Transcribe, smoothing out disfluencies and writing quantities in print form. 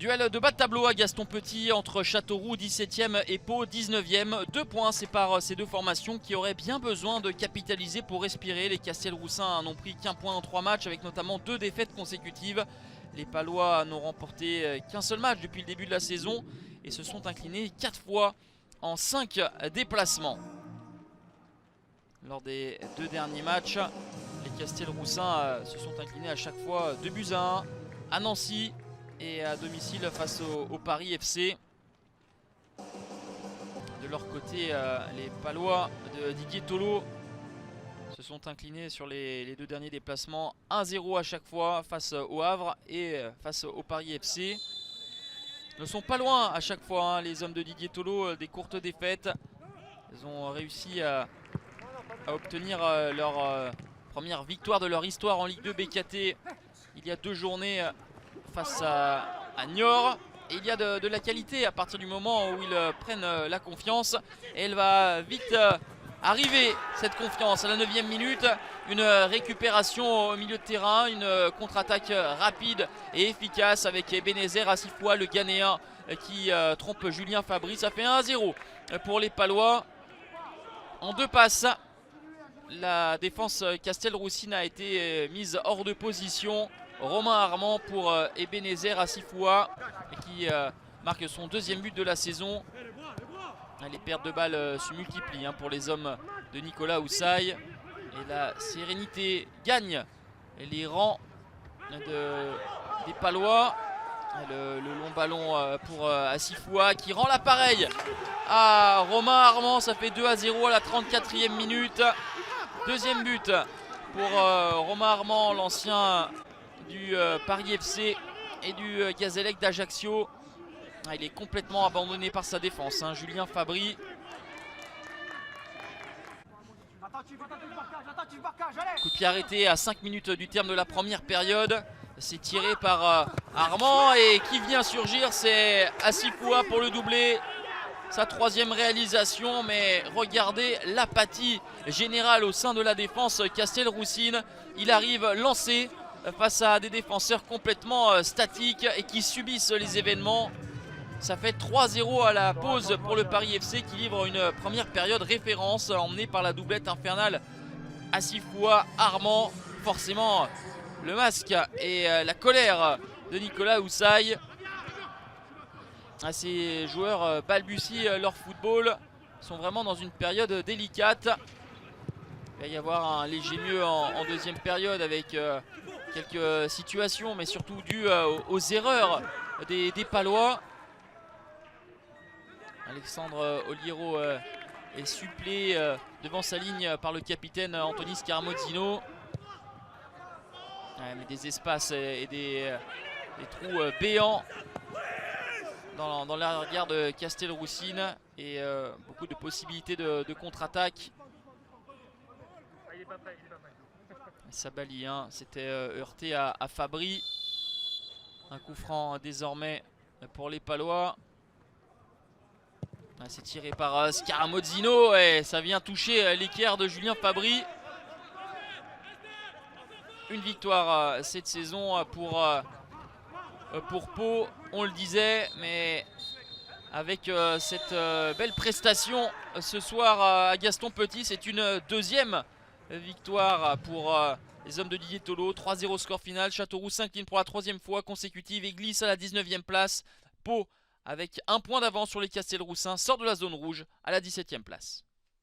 Duel de bas de tableau à Gaston Petit entre Châteauroux 17e et Pau 19e. 2 points séparent ces deux formations qui auraient bien besoin de capitaliser pour respirer. Les Castelroussins n'ont pris qu'un point en 3 matchs avec notamment 2 défaites consécutives. Les Palois n'ont remporté qu'un seul match depuis le début de la saison et se sont inclinés 4 fois en 5 déplacements. Lors des 2 derniers matchs, les Castelroussins se sont inclinés à chaque fois 2-1 à Nancy et à domicile face au Paris FC. De leur côté, les Palois de Didier Tolo se sont inclinés sur les 2 derniers déplacements 1-0 à chaque fois face au Havre et face au Paris FC. Ils ne sont pas loin à chaque fois, hein, les hommes de Didier Tolo, des courtes défaites. Ils ont réussi à obtenir leur première victoire de leur histoire en Ligue 2 BKT il y a 2 journées face à Niort. Et il y a de la qualité à partir du moment où ils prennent la confiance. Et elle va vite arriver, cette confiance, à la 9e minute. Une récupération au milieu de terrain, une contre-attaque rapide et efficace avec Ebenezer Asifoua, le Ghanéen, qui trompe Julien Fabry. Ça fait 1-0 pour les Palois. En 2 passes, la défense castelroussine a été mise hors de position. Romain Armand pour Ebenezer Asifoua qui marque son 2e but de la saison. Les pertes de balles se multiplient pour les hommes de Nicolas Houssaye. Et la sérénité gagne les rangs des Palois. Le long ballon pour Asifoua qui rend l'appareil à Romain Armand. Ça fait 2-0 à la 34e minute. 2e but pour Romain Armand, l'ancien du Paris FC et du Gazélec d'Ajaccio. Il est complètement abandonné par sa défense, Julien Fabry. Coup de pied arrêté à 5 minutes du terme de la première période. C'est tiré par Armand et qui vient surgir, c'est Asifoua pour le doublé. Sa 3e réalisation, mais regardez l'apathie générale au sein de la défense castelroussine. Il arrive lancé face à des défenseurs complètement statiques et qui subissent les événements. Ça fait 3-0 à la pause pour le Paris FC qui livre une première période référence emmenée par la doublette infernale Asifoua Armand. Forcément le masque et la colère de Nicolas Houssaye. Ces joueurs balbutient leur football, sont vraiment dans une période délicate. Il va y avoir un léger mieux en 2e période avec quelques situations, mais surtout dues aux erreurs des Palois. Alexandre Oliero est supplé devant sa ligne par le capitaine Anthony Scaramozzino. Mais des espaces et des trous béants dans l'arrière de Castelroussine et beaucoup de possibilités de contre-attaque. Sabali s'était heurté à Fabry. Un coup franc désormais pour les Palois. C'est tiré par Scaramozzino et ça vient toucher l'équerre de Julien Fabry. Une victoire cette saison pour Pau, on le disait, mais avec cette belle prestation ce soir à Gaston Petit, c'est une 2e victoire pour les hommes de Didier Tolo. 3-0 score final. Châteauroux s'incline pour la 3e fois consécutive et glisse à la 19e place. Pau, avec 1 point d'avance sur les Castelroussins, sort de la zone rouge à la 17e place.